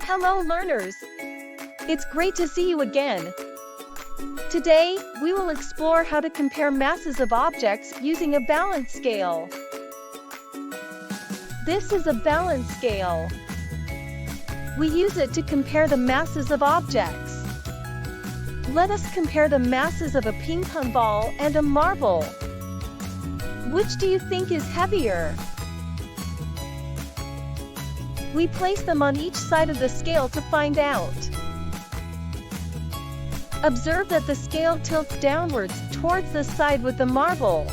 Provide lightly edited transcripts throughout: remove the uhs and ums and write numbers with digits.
Hello learners! It's great to see you again. Today, we will explore how to compare masses of objects using a balance scale. This is a balance scale. We use it to compare the masses of objects. Let us compare the masses of a ping pong ball and a marble. Which do you think is heavier? We place them on each side of the scale to find out. Observe that the scale tilts downwards towards the side with the marble.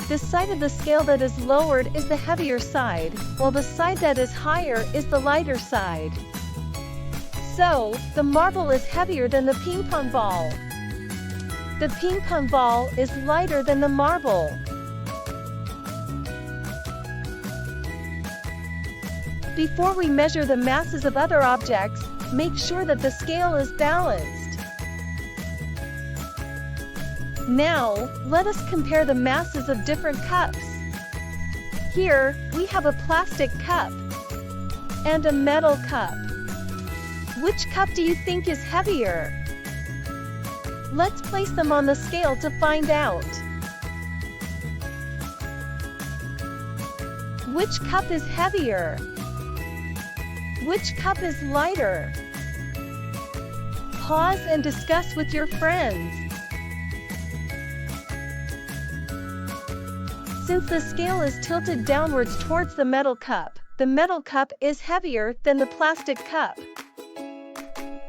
The side of the scale that is lowered is the heavier side, while the side that is higher is the lighter side. So, the marble is heavier than the ping pong ball. The ping pong ball is lighter than the marble. Before we measure the masses of other objects, make sure that the scale is balanced. Now, let us compare the masses of different cups. Here, we have a plastic cup and a metal cup. Which cup do you think is heavier? Let's place them on the scale to find out. Which cup is heavier? Which cup is lighter? Pause and discuss with your friends. Since the scale is tilted downwards towards the metal cup is heavier than the plastic cup.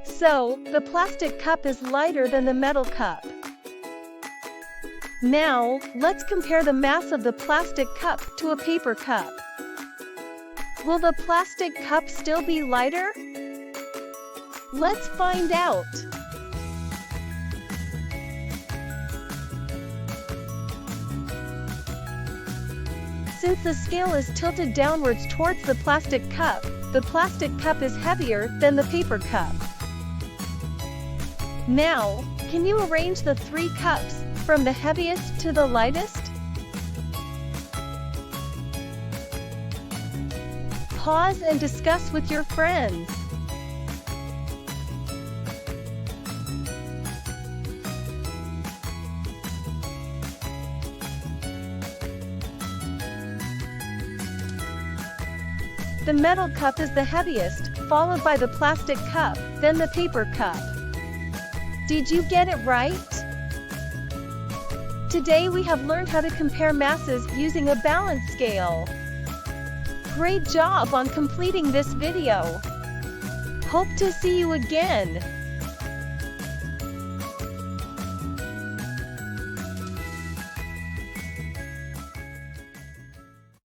So, the plastic cup is lighter than the metal cup. Now, let's compare the mass of the plastic cup to a paper cup. Will the plastic cup still be lighter? Let's find out. Since the scale is tilted downwards towards the plastic cup is heavier than the paper cup. Now, can you arrange the three cups from the heaviest to the lightest? Pause and discuss with your friends. The metal cup is the heaviest, followed by the plastic cup, then the paper cup. Did you get it right? Today we have learned how to compare masses using a balance scale. Great job on completing this video. Hope to see you again.